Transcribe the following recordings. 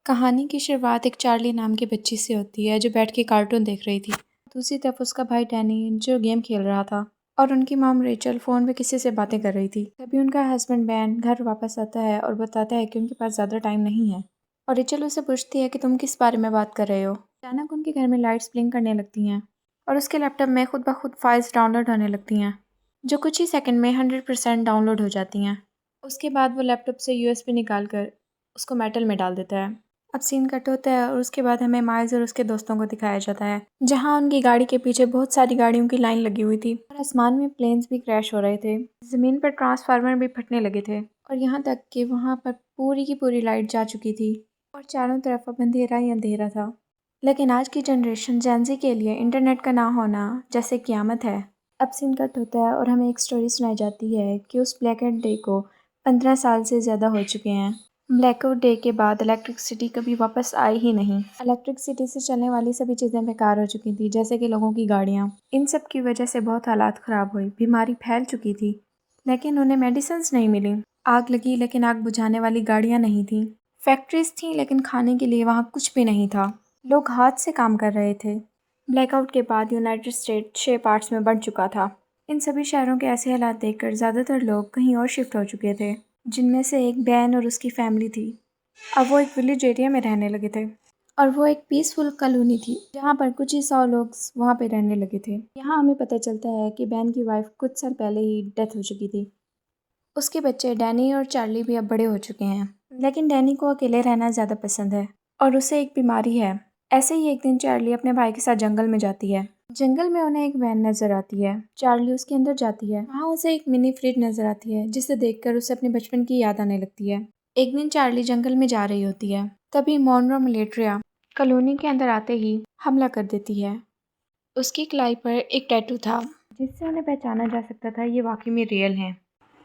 कहानी की शुरुआत एक चार्ली नाम की बच्ची से होती है जो बैठ के कार्टून देख रही थी। दूसरी तरफ उसका भाई डैनी जो गेम खेल रहा था और उनकी मॉम रेचल फ़ोन पे किसी से बातें कर रही थी। तभी उनका हस्बैंड बैन घर वापस आता है और बताता है कि उनके पास ज़्यादा टाइम नहीं है। और रेचल उसे पूछती है कि तुम किस बारे में बात कर रहे हो। अचानक उनके घर में लाइट्स ब्लिंक करने लगती हैं और उसके लैपटॉप में खुद ब खुद फाइल्स डाउनलोड होने लगती हैं जो कुछ ही सेकंड में 100% डाउनलोड हो जाती हैं। उसके बाद वो लैपटॉप से यूएसबी निकाल कर उसको मेटल में डाल देता है। अब सीन कट होता है और उसके बाद हमें माइल्स और उसके दोस्तों को दिखाया जाता है जहां उनकी गाड़ी के पीछे बहुत सारी गाड़ियों की लाइन लगी हुई थी और आसमान में प्लेन्स भी क्रैश हो रहे थे। ज़मीन पर ट्रांसफार्मर भी फटने लगे थे और यहाँ तक कि वहाँ पर पूरी की पूरी लाइट जा चुकी थी और चारों तरफ अब अंधेरा ही अंधेरा था। लेकिन आज की जनरेशन जेन के लिए इंटरनेट का ना होना जैसे क़यामत है। अब सीन कट होता है और हमें एक स्टोरी सुनाई जाती है कि उस ब्लैकआउट डे को 15 साल से ज़्यादा हो चुके हैं। ब्लैकआउट डे के बाद इलेक्ट्रिसिटी कभी वापस आई ही नहीं। इलेक्ट्रिसिटी से चलने वाली सभी चीज़ें बेकार हो चुकी थी जैसे कि लोगों की गाड़ियाँ। इन सब की वजह से बहुत हालात ख़राब हुई, बीमारी फैल चुकी थी लेकिन उन्हें मेडिसिन्स नहीं मिली। आग लगी लेकिन आग बुझाने वाली गाड़ियाँ नहीं थीं। फैक्ट्रीज थीं लेकिन खाने के लिए वहाँ कुछ भी नहीं था। लोग हाथ से काम कर रहे थे। ब्लैकआउट के बाद यूनाइटेड स्टेट 6 पार्ट्स में बंट चुका था। इन सभी शहरों के ऐसे हालात देखकर ज़्यादातर लोग कहीं और शिफ्ट हो चुके थे जिनमें से एक बैन और उसकी फैमिली थी। अब वो एक विलेज एरिया में रहने लगे थे और वो एक पीसफुल कॉलोनी थी जहाँ पर कुछ ही 100 लोग वहाँ पे रहने लगे थे। यहाँ हमें पता चलता है कि बैन की वाइफ कुछ साल पहले ही डेथ हो चुकी थी। उसके बच्चे डैनी और चार्ली भी अब बड़े हो चुके हैं लेकिन डैनी को अकेले रहना ज़्यादा पसंद है और उसे एक बीमारी है। ऐसे ही एक दिन चार्ली अपने भाई के साथ जंगल में जाती है। जंगल में उन्हें एक वैन नजर आती है। चार्ली उसके अंदर जाती है। वहाँ उसे एक मिनी फ्रिज नजर आती है जिसे देखकर उसे अपने बचपन की याद आने लगती है। एक दिन चार्ली जंगल में जा रही होती है तभी मोनरो मलेट्रिया कॉलोनी के अंदर आते ही हमला कर देती है। उसकी कलाई पर एक टैटू था जिससे उन्हें पहचाना जा सकता था ये वाकई में रियल है।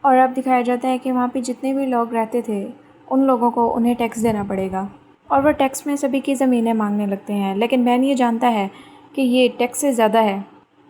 और अब दिखाया जाता है कि वहाँ पे जितने भी लोग रहते थे उन लोगों को उन्हें टैक्स देना पड़ेगा और वो टैक्स में सभी की ज़मीनें मांगने लगते हैं। लेकिन बैन ये जानता है कि ये टैक्स से ज़्यादा है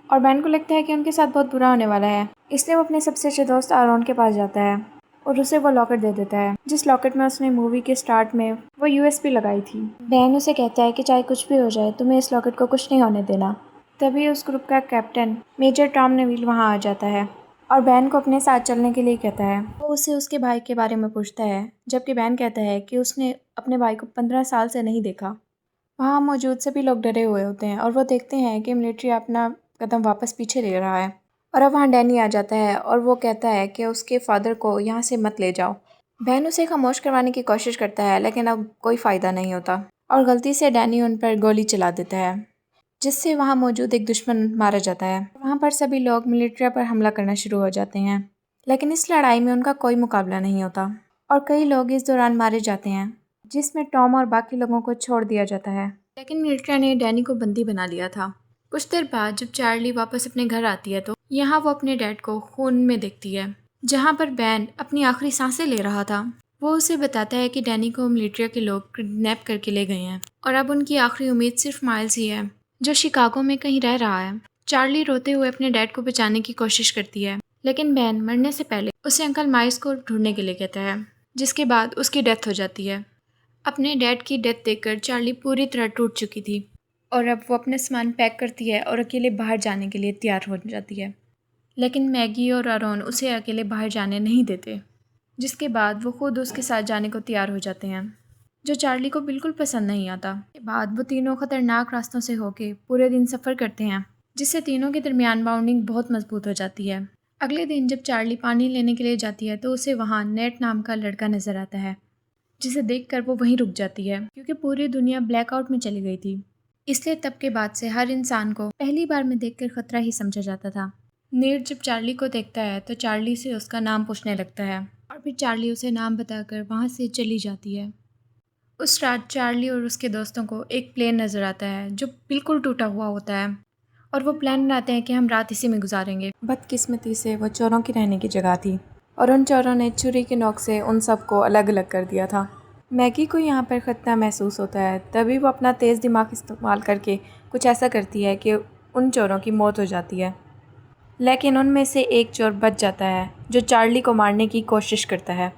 और बैन को लगता है कि उनके साथ बहुत बुरा होने वाला है, इसलिए वो अपने सबसे अच्छे दोस्त आरोन के पास जाता है और उसे वो लॉकेट दे देता है जिस लॉकेट में उसने मूवी के स्टार्ट में वो यूएसबी लगाई थी। बैन उसे कहता है कि चाहे कुछ भी हो जाए तुम्हें इस लॉकेट को कुछ नहीं होने देना। तभी उस ग्रुप का कैप्टन मेजर टॉम नेविल वहाँ आ जाता है और बैन को अपने साथ चलने के लिए कहता है। वो उसे उसके भाई के बारे में पूछता है जबकि बैन कहता है कि उसने अपने भाई को 15 साल से नहीं देखा। वहाँ मौजूद सभी लोग डरे हुए होते हैं और वो देखते हैं कि मिलिट्री अपना कदम वापस पीछे ले रहा है और अब वहाँ डैनी आ जाता है और वो कहता है कि उसके फादर को यहाँ से मत ले जाओ। बैन उसे खामोश करवाने की कोशिश करता है लेकिन अब कोई फ़ायदा नहीं होता और गलती से डैनी उन पर गोली चला देता है जिससे वहाँ मौजूद एक दुश्मन मारा जाता है। वहाँ पर सभी लोग मिलिट्री पर हमला करना शुरू हो जाते हैं लेकिन इस लड़ाई में उनका कोई मुकाबला नहीं होता और कई लोग इस दौरान मारे जाते हैं जिसमें टॉम और बाकी लोगों को छोड़ दिया जाता है। लेकिन मिलिट्री ने डैनी को बंदी बना लिया था। कुछ देर बाद जब चार्ली वापस अपने घर आती है तो यहाँ वो अपने डैड को खून में देखती है जहाँ पर बैन अपनी आखिरी सांसें ले रहा था। वो उसे बताता है कि डैनी को मिलिट्री के लोग किडनैप करके ले गए हैं और अब उनकी आखिरी उम्मीद सिर्फ माइल्स ही है जो शिकागो में कहीं रह रहा है। चार्ली रोते हुए अपने डैड को बचाने की कोशिश करती है लेकिन बैन मरने से पहले उसे अंकल माइल्स को ढूंढने के लिए कहता है जिसके बाद उसकी डेथ हो जाती है। अपने डैड की डेथ देखकर चार्ली पूरी तरह टूट चुकी थी और अब वो अपने सामान पैक करती है और अकेले बाहर जाने के लिए तैयार हो जाती है लेकिन मैगी और आरोन उसे अकेले बाहर जाने नहीं देते जिसके बाद वो खुद उसके साथ जाने को तैयार हो जाते हैं जो चार्ली को बिल्कुल पसंद नहीं आता। के बाद वो तीनों खतरनाक रास्तों से होके पूरे दिन सफ़र करते हैं जिससे तीनों के दरमियान बाउंडिंग बहुत मजबूत हो जाती है। अगले दिन जब चार्ली पानी लेने के लिए जाती है तो उसे वहाँ नेट नाम का लड़का नज़र आता है जिसे देखकर वो वहीं रुक जाती है क्योंकि पूरी दुनिया ब्लैकआउट में चली गई थी, इसलिए तब के बाद से हर इंसान को पहली बार में देखकर खतरा ही समझा जाता था। नेट जब चार्ली को देखता है तो चार्ली से उसका नाम पूछने लगता है और फिर चार्ली उसे नाम बताकर वहाँ से चली जाती है। उस रात चार्ली और उसके दोस्तों को एक प्लेन नज़र आता है जो बिल्कुल टूटा हुआ होता है और वो प्लान बनाते हैं कि हम रात इसी में गुजारेंगे। बदकिस्मती से वो चोरों की रहने की जगह थी और उन चोरों ने छुरी के नोक से उन सबको अलग अलग कर दिया था। मैगी को यहाँ पर खतरा महसूस होता है तभी वो अपना तेज़ दिमाग इस्तेमाल करके कुछ ऐसा करती है कि उन चोरों की मौत हो जाती है लेकिन उनमें से एक चोर बच जाता है जो चार्ली को मारने की कोशिश करता है।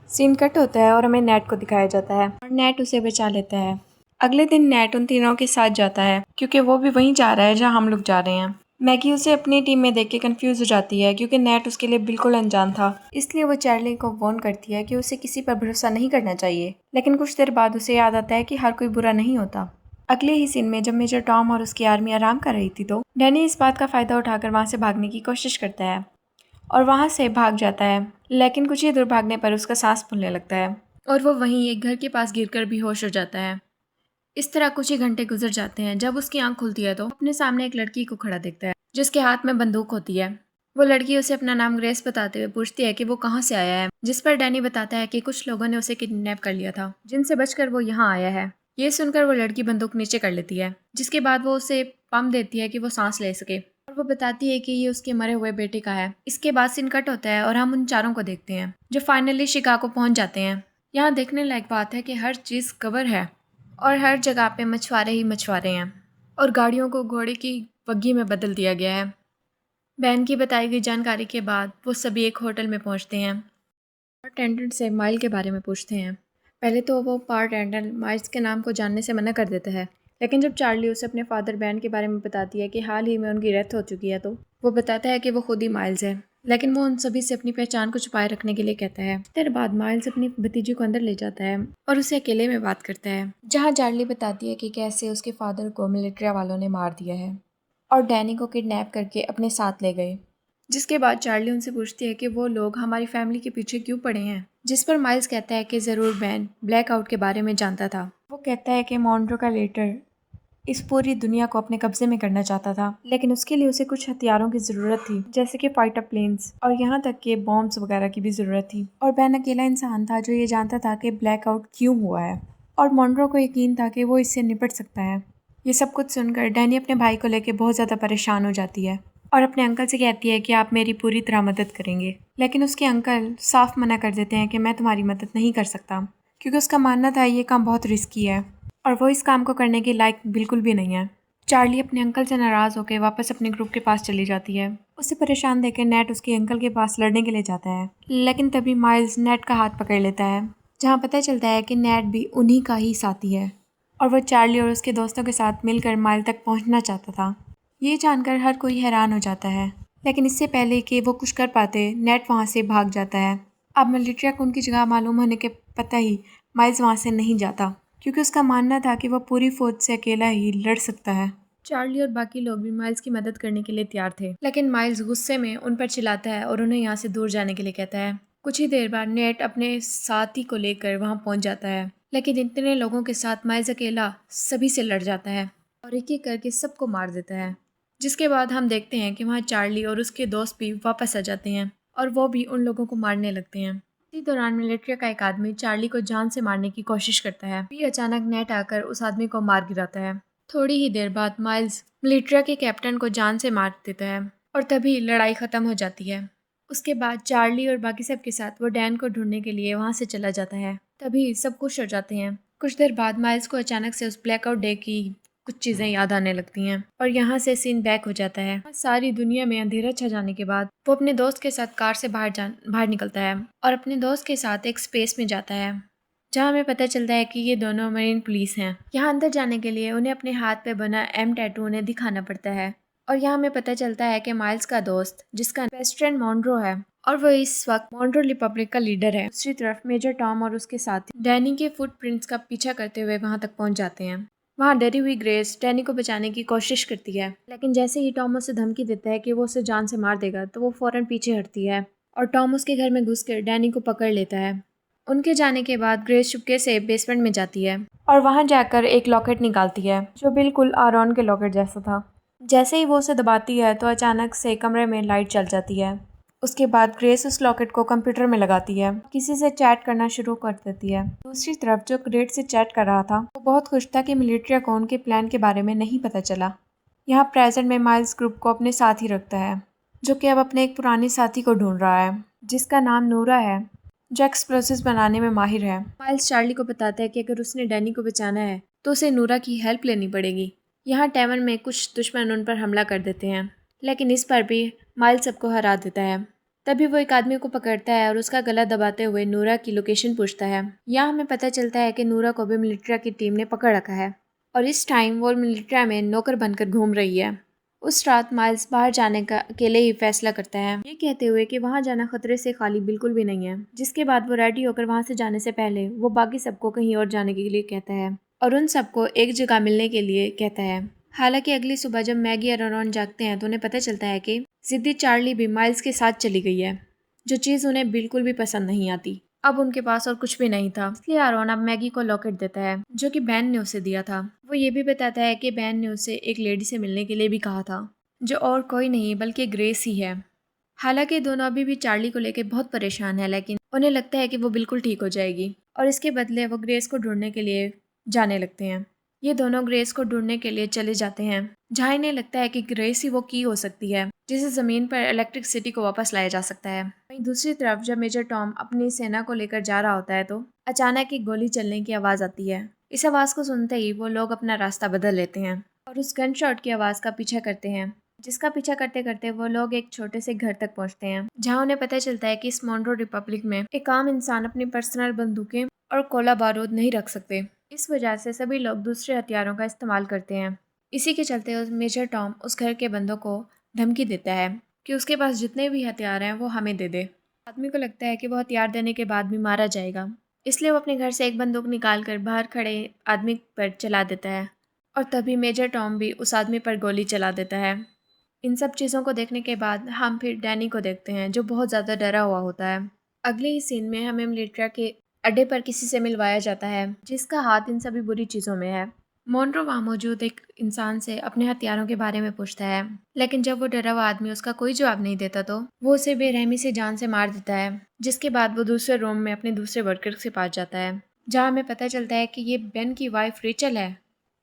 सीन कट होता है और हमें नेट को दिखाया जाता है और नेट उसे बचा लेता है। अगले दिन नेट उन तीनों के साथ जाता है क्योंकि वो भी वहीं जा रहा है जहां हम लोग जा रहे हैं। मैगी उसे अपनी टीम में देख के कंफ्यूज हो जाती है क्योंकि नेट उसके लिए बिल्कुल अनजान था। इसलिए वो चार्ली को वार्न करती है कि उसे किसी पर भरोसा नहीं करना चाहिए। लेकिन कुछ देर बाद उसे याद आता है कि हर कोई बुरा नहीं होता। अगले ही सीन में जब मेजर टॉम और उसकी आर्मी आराम कर रही थी तो डैनी इस बात का फायदा उठाकर वहां से भागने की कोशिश करता है और वहां से भाग जाता है। लेकिन कुछ ही दूर भागने पर उसका सांस फूलने लगता है और वो वहीं एक घर के पास गिरकर बेहोश हो जाता है। इस तरह कुछ ही घंटे गुजर जाते हैं। जब उसकी आंख खुलती है तो अपने सामने एक लड़की को खड़ा देखता है जिसके हाथ में बंदूक होती है। वो लड़की उसे अपना नाम ग्रेस बताते हुए पूछती है कि वो कहाँ से आया है, जिस पर डैनी बताता है कि कुछ लोगों ने उसे किडनैप कर लिया था जिनसे बचकर वो यहाँ आया है। ये सुनकर वो लड़की बंदूक नीचे कर लेती है, जिसके बाद वो उसे पम्प देती है कि वो सांस ले सके और वो बताती है कि ये उसके मरे हुए बेटे का है। इसके बाद सीन कट होता है और हम उन चारों को देखते हैं जो फाइनली शिकागो पहुंच जाते हैं। यहाँ देखने लायक बात है कि हर चीज़ कवर है और हर जगह पे मछुआरे ही मछुआरे हैं और गाड़ियों को घोड़े की बग्घी में बदल दिया गया है। बहन की बताई गई जानकारी के बाद वो सभी एक होटल में पहुंचते हैं और अटेंडेंट से माइल के बारे में पूछते हैं। पहले तो वो पार अटेंडेंट माइल्स के नाम को जानने से मना कर देता है, लेकिन जब चार्ली उसे अपने फादर बहन के बारे में बताती है कि हाल ही में उनकी डेथ हो चुकी है तो वो बताता है कि वो खुद ही माइल्स है। लेकिन वो उन सभी से अपनी पहचान को छुपाए रखने के लिए कहता है। देर बाद माइल्स अपनी भतीजी को अंदर ले जाता है और उसे अकेले में बात करता है, जहाँ चार्ली बताती है कि कैसे उसके फादर को मिलिट्री वालों ने मार दिया है और डैनी को किडनैप करके अपने साथ ले गए। जिसके बाद चार्ली उनसे पूछती है कि वो लोग हमारी फैमिली के पीछे क्यों पड़े हैं, जिस पर माइल्स कहता है कि ज़रूर बैन ब्लैकआउट के बारे में जानता था। वो कहता है कि मॉन्ड्रो का लेटर इस पूरी दुनिया को अपने कब्जे में करना चाहता था, लेकिन उसके लिए उसे कुछ हथियारों की ज़रूरत थी, जैसे कि फाइटर प्लेन्स और यहाँ तक कि बॉम्ब्स वगैरह की भी ज़रूरत थी। और बैन अकेला इंसान था जो ये जानता था कि ब्लैकआउट क्यों हुआ है और मॉन्ड्रो को यकीन था कि वो इससे निपट सकता है। ये सब कुछ सुनकर डैनी अपने भाई को लेकर बहुत ज़्यादा परेशान हो जाती है और अपने अंकल से कहती है कि आप मेरी पूरी तरह मदद करेंगे। लेकिन उसके अंकल साफ मना कर देते हैं कि मैं तुम्हारी मदद नहीं कर सकता, क्योंकि उसका मानना था ये काम बहुत रिस्की है और वो इस काम को करने के लायक बिल्कुल भी नहीं है। चार्ली अपने अंकल से नाराज़ होकर वापस अपने ग्रुप के पास चली जाती है। उसे परेशान देकर नेट उसके अंकल के पास लड़ने के लिए जाता है, लेकिन तभी माइल्स नेट का हाथ पकड़ लेता है, जहाँ पता चलता है कि नेट भी उन्हीं का ही साथी है और वह चार्ली और उसके दोस्तों के साथ मिलकर माइल तक पहुँचना चाहता था। ये जानकर हर कोई हैरान हो जाता है, लेकिन इससे पहले कि वो कुछ कर पाते नेट वहाँ से भाग जाता है। अब मिलिट्री को उनकी जगह मालूम होने के पता ही माइल्स वहाँ से नहीं जाता, क्योंकि उसका मानना था कि वह पूरी फौज से अकेला ही लड़ सकता है। चार्ली और बाकी लोग भी माइल्स की मदद करने के लिए तैयार थे, लेकिन माइल्स गुस्से में उन पर चिल्लाता है और उन्हें यहाँ से दूर जाने के लिए कहता है। कुछ ही देर बाद नेट अपने साथी को लेकर वहाँ पहुँच जाता है, लेकिन इतने लोगों के साथ माइल्स अकेला सभी से लड़ जाता है और एक एक करके सबको मार देता है। जिसके बाद हम देखते हैं कि वहाँ चार्ली और उसके दोस्त भी वापस आ जाते हैं और वो भी उन लोगों को मारने लगते हैं। इसी दौरान मिलिट्री का एक आदमी चार्ली को जान से मारने की कोशिश करता है, फिर अचानक नेट आकर उस आदमी को मार गिराता है। थोड़ी ही देर बाद माइल्स मिलिट्री के कैप्टन को जान से मार देता है और तभी लड़ाई ख़त्म हो जाती है। उसके बाद चार्ली और बाकी सब के साथ वो डैन को ढूंढने के लिए वहाँ से चला जाता है। तभी सब खुश हो जाते हैं। कुछ देर बाद माइल्स को अचानक से उस ब्लैकआउट डे की कुछ चीज़ें याद आने लगती हैं और यहाँ से सीन बैक हो जाता है। सारी दुनिया में अंधेरा छा जाने के बाद वो अपने दोस्त के साथ कार से बाहर निकलता है और अपने दोस्त के साथ एक स्पेस में जाता है, जहाँ हमें पता चलता है कि ये दोनों मरीन पुलिस हैं। यहाँ अंदर जाने के लिए उन्हें अपने हाथ पे बना एम टैटू उन्हें दिखाना पड़ता है और यहाँ हमें पता चलता है कि माइल्स का दोस्त, जिसका बेस्ट फ्रेंड मॉन्ड्रो है और वो इस वक्त मॉन्ड्रो रिपब्लिक का लीडर है। दूसरी तरफ मेजर टॉम और उसके साथी डैनी के फुटप्रिंट्स का पीछा करते हुए वहाँ तक पहुँच जाते हैं। वहाँ डरी हुई ग्रेस डैनी को बचाने की कोशिश करती है, लेकिन जैसे ही टॉम उसे धमकी देता है कि वो उसे जान से मार देगा तो वो फौरन पीछे हटती है और टॉम उसके घर में घुसकर डैनी को पकड़ लेता है। उनके जाने के बाद ग्रेस चुपके से बेसमेंट में जाती है और वहाँ जाकर एक लॉकेट निकालती है जो बिल्कुल आरॉन के लॉकेट जैसा था। जैसे ही वो उसे दबाती है तो अचानक से कमरे में लाइट चल जाती है। उसके बाद ग्रेस उस लॉकेट को कंप्यूटर में लगाती है, किसी से चैट करना शुरू कर देती है। दूसरी तरफ जो ग्रेट से चैट कर रहा था वो बहुत खुश था कि मिलिट्री को उनके प्लान के बारे में नहीं पता चला। यहाँ प्रेजेंट में माइल्स ग्रुप को अपने साथ ही रखता है, जो कि अब अपने एक पुराने साथी को ढूंढ रहा है जिसका नाम नूरा है, जो एक्सप्लोसिव्स बनाने में माहिर है। माइल्स चार्ली को बताता है कि अगर उसने डैनी को बचाना है तो उसे नूरा की हेल्प लेनी पड़ेगी। यहाँ टैवन में कुछ दुश्मन उन पर हमला कर देते हैं, लेकिन इस पर भी माइल्स सबको हरा देता है। तभी वो एक आदमी को पकड़ता है और उसका गला दबाते हुए नूरा की लोकेशन पूछता है। यहाँ हमें पता चलता है कि नूरा को भी मिलिट्री की टीम ने पकड़ रखा है और इस टाइम वो मिलिट्री में नौकर बनकर घूम रही है। उस रात माइल्स बाहर जाने का अकेले ही फैसला करता है, ये कहते हुए कि वहाँ जाना खतरे से खाली बिल्कुल भी नहीं है। जिसके बाद वो रेडी होकर वहाँ से जाने से पहले वो बाकी सबको कहीं और जाने के लिए कहता है और उन सबको एक जगह मिलने के लिए कहता है। हालांकि अगली सुबह जब मैगी और रॉन जागते हैं तो उन्हें पता चलता है कि जिद्दी चार्ली भी माइल्स के साथ चली गई है, जो चीज़ उन्हें बिल्कुल भी पसंद नहीं आती। अब उनके पास और कुछ भी नहीं था, इसलिए आरोन अब मैगी को लॉकेट देता है जो कि बैन ने उसे दिया था। वो ये भी बताता है कि बैन ने उसे एक लेडी से मिलने के लिए भी कहा था, जो और कोई नहीं बल्कि ग्रेस ही है। हालांकि दोनों अभी भी चार्ली को लेकर बहुत परेशान है, लेकिन उन्हें लगता है कि वो बिल्कुल ठीक हो जाएगी और इसके बदले वो ग्रेस को ढूंढने के लिए जाने लगते हैं। ये दोनों ग्रेस को ढूंढने के लिए चले जाते हैं, जहाँ इन्हें लगता है कि ग्रेस ही वो की हो सकती है जिसे ज़मीन पर इलेक्ट्रिक सिटी को वापस लाया जा सकता है। वहीं दूसरी तरफ जब मेजर टॉम अपनी सेना को लेकर जा रहा होता है तो अचानक एक गोली चलने की आवाज़ आती है। इस आवाज़ को सुनते ही वो लोग अपना रास्ता बदल लेते हैं और उस गन शॉट की आवाज़ का पीछा करते हैं, जिसका पीछा करते करते वो लोग एक छोटे से घर तक पहुंचते हैं, जहां उन्हें पता चलता है कि इस मोन्ट्रो रिपब्लिक में एक आम इंसान अपनी पर्सनल बंदूकें और कोला बारूद नहीं रख सकते। इस वजह से सभी लोग दूसरे हथियारों का इस्तेमाल करते हैं। इसी के चलते मेजर टॉम उस घर के बंदों को धमकी देता है कि उसके पास जितने भी हथियार हैं वो हमें दे दे। आदमी को लगता है कि वो हथियार देने के बाद भी मारा जाएगा, इसलिए वो अपने घर से एक बंदूक निकाल कर बाहर खड़े आदमी पर चला देता है और तभी मेजर टॉम भी उस आदमी पर गोली चला देता है। इन सब चीज़ों को देखने के बाद हम फिर डैनी को देखते हैं, जो बहुत ज़्यादा डरा हुआ होता है। अगले ही सीन में हमें मिलिट्री के अड्डे पर किसी से मिलवाया जाता है जिसका हाथ इन सभी बुरी चीज़ों में है। मोन्ट्रो वहाँ मौजूद एक इंसान से अपने हथियारों के बारे में पूछता है, लेकिन जब वो डरा हुआ आदमी उसका कोई जवाब नहीं देता तो वो उसे बेरहमी से जान से मार देता है। जिसके बाद वो दूसरे रूम में अपने दूसरे वर्कर के पास जाता है, जहाँ हमें पता चलता है कि ये बेन की वाइफ रेचल है,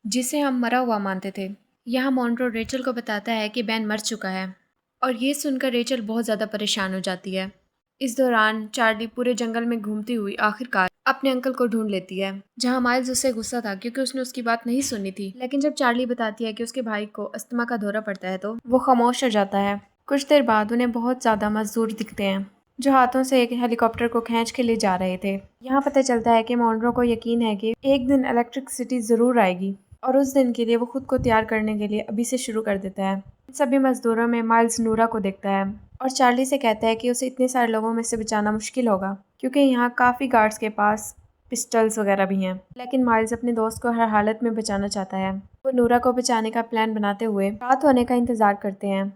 जिसे हम मरा हुआ मानते थे। यहाँ मोन्ट्रो रेचल को बताता है कि बेन मर चुका है और ये सुनकर रेचल बहुत ज़्यादा परेशान हो जाती है। इस दौरान चार्ली पूरे जंगल में घूमती हुई आखिरकार अपने अंकल को ढूंढ लेती है, जहाँ माइल्स उससे गुस्सा था क्योंकि उसने उसकी बात नहीं सुनी थी। लेकिन जब चार्ली बताती है कि उसके भाई को अस्थमा का दौरा पड़ता है तो वो खामोश हो जाता है। कुछ देर बाद उन्हें बहुत ज़्यादा मजदूर दिखते हैं जो हाथों से एक हेलीकॉप्टर को खींच के ले जा रहे थे। यहाँ पता चलता है कि मोन्ट्रो को यकीन है कि एक दिन इलेक्ट्रिक सिटी ज़रूर आएगी और उस दिन के लिए वो खुद को तैयार करने के लिए अभी से शुरू कर देता है। सभी मजदूरों में माइल्स नूरा को देखता है और चार्ली से कहता है कि उसे इतने सारे लोगों में से बचाना मुश्किल होगा क्योंकि यहाँ काफ़ी गार्ड्स के पास पिस्टल्स वगैरह भी हैं। लेकिन माइल्स अपने दोस्त को हर हालत में बचाना चाहता है। वो नूरा को बचाने का प्लान बनाते हुए रात होने का इंतज़ार करते हैं।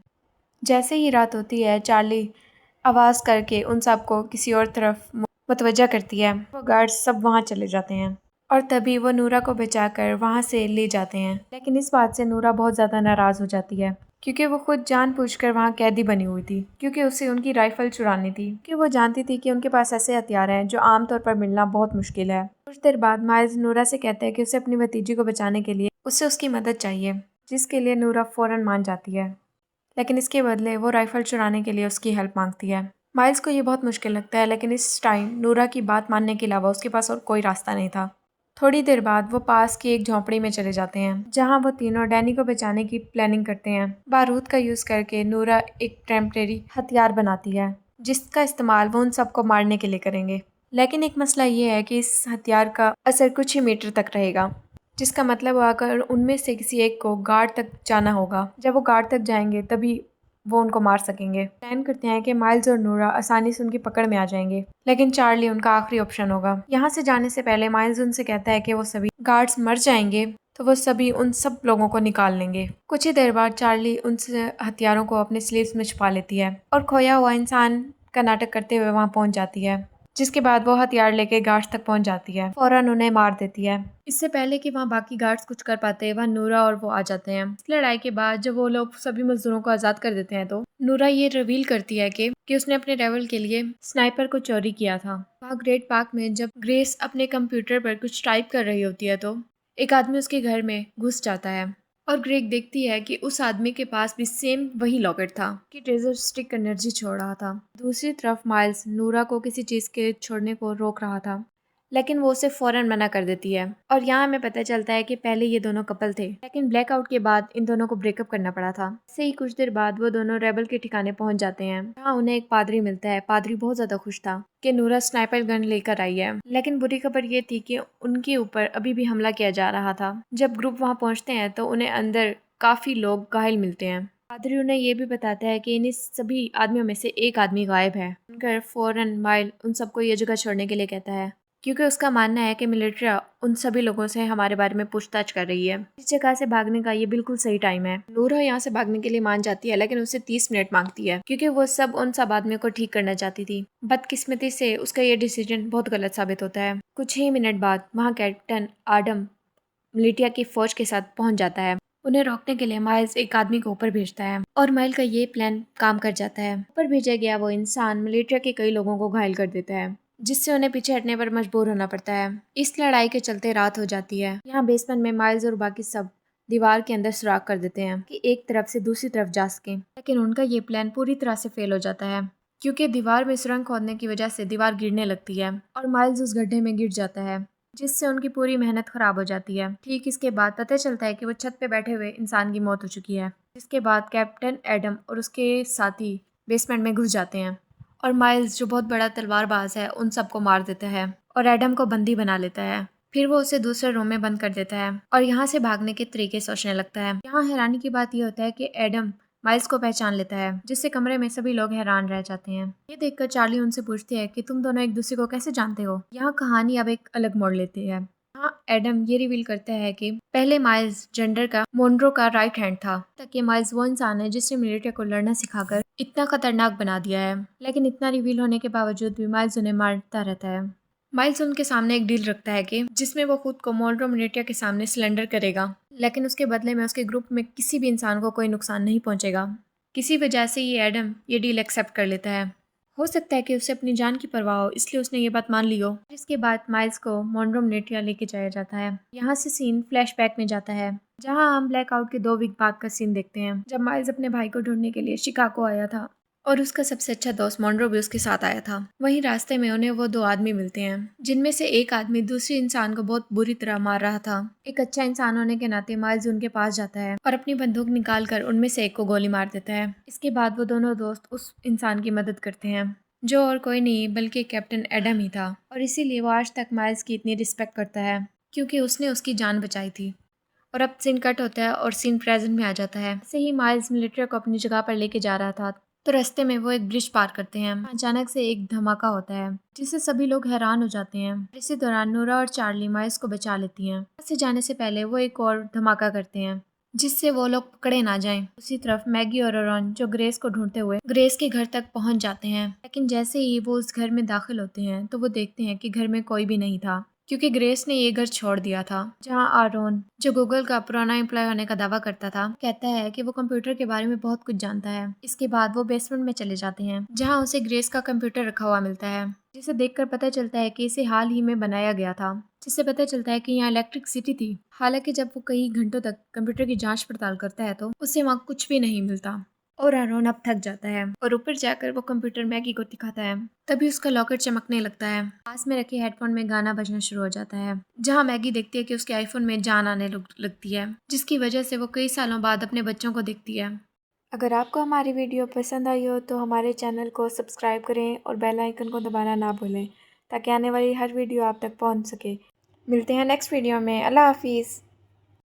जैसे ही रात होती है चार्ली आवाज़ करके उन सबको किसी और तरफ मुतवज्जा करती है। वो गार्ड्स सब वहाँ चले जाते हैं और तभी वो नूरा को बचाकर वहाँ से ले जाते हैं। लेकिन इस बात से नूरा बहुत ज़्यादा नाराज़ हो जाती है क्योंकि वो खुद जानबूझकर वहाँ कैदी बनी हुई थी, क्योंकि उसे उनकी राइफल चुरानी थी कि वो जानती थी कि उनके पास ऐसे हथियार हैं जो आमतौर पर मिलना बहुत मुश्किल है। कुछ देर बाद माइल्स नूरा से कहते हैं कि उसे अपनी भतीजी को बचाने के लिए उससे उसकी मदद चाहिए, जिसके लिए नूरा फ़ौरन मान जाती है। लेकिन इसके बदले वो राइफल चुराने के लिए उसकी हेल्प मांगती है। माइल्स को ये बहुत मुश्किल लगता है, लेकिन इस टाइम नूरा की बात मानने के अलावा उसके पास और कोई रास्ता नहीं था। थोड़ी देर बाद वो पास की एक झोंपड़ी में चले जाते हैं, जहां वो तीनों डैनी को बचाने की प्लानिंग करते हैं। बारूद का यूज़ करके नूरा एक टेम्परेरी हथियार बनाती है जिसका इस्तेमाल वो उन सबको मारने के लिए करेंगे। लेकिन एक मसला ये है कि इस हथियार का असर कुछ ही मीटर तक रहेगा, जिसका मतलब अगर उनमें से किसी एक को गार्ड तक जाना होगा, जब वो गार्ड तक जाएंगे तभी वो उनको मार सकेंगे। प्लान करते हैं कि माइल्स और नूरा आसानी से उनकी पकड़ में आ जाएंगे, लेकिन चार्ली उनका आखिरी ऑप्शन होगा। यहाँ से जाने से पहले माइल्स उनसे कहता है कि वो सभी गार्ड्स मर जाएंगे तो वो सभी उन सब लोगों को निकाल लेंगे। कुछ ही देर बाद चार्ली उनसे हथियारों को अपने स्लीव्स में छुपा लेती है और खोया हुआ इंसान का नाटक करते हुए वहाँ पहुँच जाती है, जिसके बाद वो हथियार लेके गार्ड्स तक पहुंच जाती है, फौरन उन्हें मार देती है। इससे पहले कि वहाँ बाकी गार्ड्स कुछ कर पाते हैं, वहाँ नूरा और वो आ जाते हैं। इस लड़ाई के बाद जब वो लोग सभी मजदूरों को आज़ाद कर देते हैं तो नूरा ये रिवील करती है कि उसने अपने रेवल के लिए स्नाइपर को चोरी किया था। वहाँ ग्रेट पार्क में जब ग्रेस अपने कंप्यूटर पर कुछ टाइप कर रही होती है तो एक आदमी उसके घर में घुस जाता है और ग्रेग देखती है कि उस आदमी के पास भी सेम वही लॉकेट था कि ट्रेजर स्टिक एनर्जी छोड़ रहा था। दूसरी तरफ माइल्स नूरा को किसी चीज़ के छोड़ने को रोक रहा था, लेकिन वो उसे फ़ौरन मना कर देती है। और यहाँ हमें पता चलता है कि पहले ये दोनों कपल थे, लेकिन ब्लैकआउट के बाद इन दोनों को ब्रेकअप करना पड़ा था। इससे ही कुछ देर बाद वो दोनों रेबल के ठिकाने पहुंच जाते हैं, जहाँ उन्हें एक पादरी मिलता है। पादरी बहुत ज़्यादा खुश था कि नूरा स्नाइपर गन लेकर आई है, लेकिन बुरी खबर ये थी कि उनके ऊपर अभी भी हमला किया जा रहा था। जब ग्रुप वहाँ पहुँचते हैं तो उन्हें अंदर काफ़ी लोग घायल मिलते हैं। पादरी उन्हें ये भी बताता है कि इन सभी आदमियों में से एक आदमी गायब है। उनका फौरन माइल उन सबको ये जगह छोड़ने के लिए कहता है, क्योंकि उसका मानना है कि मिलिट्री उन सभी लोगों से हमारे बारे में पूछताछ कर रही है। इस जगह से भागने का ये बिल्कुल सही टाइम है। नूरा यहाँ से भागने के लिए मान जाती है, लेकिन उससे 30 मिनट मांगती है, क्योंकि वो सब उन सब आदमियों को ठीक करना चाहती थी। बदकिस्मती से उसका ये डिसीजन बहुत गलत साबित होता है। कुछ ही मिनट बाद वहाँ कैप्टन आडम मिलिटिया की फौज के साथ पहुंच जाता है। उन्हें रोकने के लिए माइल्स एक आदमी को ऊपर भेजता है और माइल का ये प्लान काम कर जाता है। ऊपर भेजा गया वो इंसान मिलिट्री के कई लोगों को घायल कर देता है, जिससे उन्हें पीछे हटने पर मजबूर होना पड़ता है। इस लड़ाई के चलते रात हो जाती है। यहाँ बेसमेंट में माइल्स और बाकी सब दीवार के अंदर सुराख कर देते हैं कि एक तरफ से दूसरी तरफ जा सके, लेकिन उनका ये प्लान पूरी तरह से फेल हो जाता है, क्योंकि दीवार में सुरंग खोदने की वजह से दीवार गिरने लगती है और माइल्स उस गड्ढे में गिर जाता है, जिससे उनकी पूरी मेहनत खराब हो जाती है। ठीक इसके बाद पता चलता है कि वो छत पे बैठे हुए इंसान की मौत हो चुकी है। जिसके बाद कैप्टन एडम और उसके साथी बेसमेंट में घुस जाते हैं और माइल्स जो बहुत बड़ा तलवारबाज है उन सबको मार देता है और एडम को बंदी बना लेता है। फिर वो उसे दूसरे रूम में बंद कर देता है और यहाँ से भागने के तरीके सोचने लगता है। यहाँ हैरानी की बात यह होता है कि एडम माइल्स को पहचान लेता है, जिससे कमरे में सभी लोग हैरान रह जाते हैं। ये देखकर चार्ली उनसे पूछती है कि तुम दोनों एक दूसरे को कैसे जानते हो। यहाँ कहानी अब एक अलग मोड़ लेती है। हाँ, एडम ये रिवील करता है कि पहले माइल्स जेंडर का मोन्ड्रो का राइट हैंड था, ताकि माइल्स वो इंसान है जिसने मिलिट्री को लड़ना सिखाकर इतना खतरनाक बना दिया है। लेकिन इतना रिवील होने के बावजूद भी माइल्स उन्हें मारता रहता है। माइल्स उनके सामने एक डील रखता है कि जिसमें वो खुद को मोन्ड्रो मिलिट्री के सामने सिलेंडर करेगा, लेकिन उसके बदले में उसके ग्रुप में किसी भी इंसान को कोई नुकसान नहीं पहुंचेगा। किसी वजह से ये एडम ये डील एक्सेप्ट कर लेता है। हो सकता है कि उसे अपनी जान की परवाह हो, इसलिए उसने ये बात मान ली हो। इसके बाद माइल्स को मोन्ड्रो मिलिट्री लेके जाया जाता है। यहाँ से सीन फ्लैशबैक में जाता है, जहाँ हम ब्लैकआउट के 2 वीक बाद का सीन देखते हैं, जब माइल्स अपने भाई को ढूंढने के लिए शिकागो आया था और उसका सबसे अच्छा दोस्त मोन्ड्रो भी उसके साथ आया था। वहीं रास्ते में उन्हें वो 2 आदमी मिलते हैं, जिनमें से एक आदमी दूसरे इंसान को बहुत बुरी तरह मार रहा था। एक अच्छा इंसान होने के नाते माइल्स उनके पास जाता है और अपनी बंदूक निकाल कर उनमें से एक को गोली मार देता है। इसके बाद वो दोनों दोस्त उस इंसान की मदद करते हैं, जो और कोई नहीं बल्कि कैप्टन एडम ही था, और इसीलिए वो आज तक माइल्स की इतनी रिस्पेक्ट करता है, क्योंकि उसने उसकी जान बचाई थी। और अब सीन कट होता है और सीन प्रेजेंट में आ जाता है। ऐसे ही माइल्स मिलिट्री को अपनी जगह पर लेके जा रहा था, तो रास्ते में वो एक ब्रिज पार करते हैं। अचानक से एक धमाका होता है, जिससे सभी लोग हैरान हो जाते हैं। इसी दौरान नूरा और चार्ली माइल्स को बचा लेती हैं। वहाँ से जाने से पहले वो एक और धमाका करते हैं, जिससे वो लोग पकड़े ना जाएं। उसी तरफ मैगी और रॉन जो ग्रेस को ढूंढते हुए ग्रेस के घर तक पहुंच जाते हैं, लेकिन जैसे ही वो उस घर में दाखिल होते हैं तो वो देखते हैं कि घर में कोई भी नहीं था, क्योंकि ग्रेस ने ये घर छोड़ दिया था। जहां आरोन, जो गूगल का पुराना एम्प्लॉय होने का दावा करता था, कहता है कि वो कंप्यूटर के बारे में बहुत कुछ जानता है। इसके बाद वो बेसमेंट में चले जाते हैं, जहां उसे ग्रेस का कंप्यूटर रखा हुआ मिलता है, जिसे देखकर पता चलता है कि इसे हाल ही में बनाया गया था। जिससे पता चलता है कि यहाँ इलेक्ट्रिसिटी थी। हालांकि जब वो कई घंटों तक कंप्यूटर की जांच पड़ताल करता है तो उसे वहाँ कुछ भी नहीं मिलता और आरोन अब थक जाता है और ऊपर जाकर वो कंप्यूटर मैगी को दिखाता है। तभी उसका लॉकर चमकने लगता है। पास में रखे हेडफोन में गाना बजना शुरू हो जाता है, जहाँ मैगी देखती है कि उसके आईफोन में जान आने लगती है, जिसकी वजह से वो कई सालों बाद अपने बच्चों को देखती है। अगर आपको हमारी वीडियो पसंद आई हो तो हमारे चैनल को सब्सक्राइब करें और बेल आइकन को दबाना ना भूलें, ताकि आने वाली हर वीडियो आप तक पहुंच सके। मिलते हैं नेक्स्ट वीडियो में। अल्लाह हाफिज़।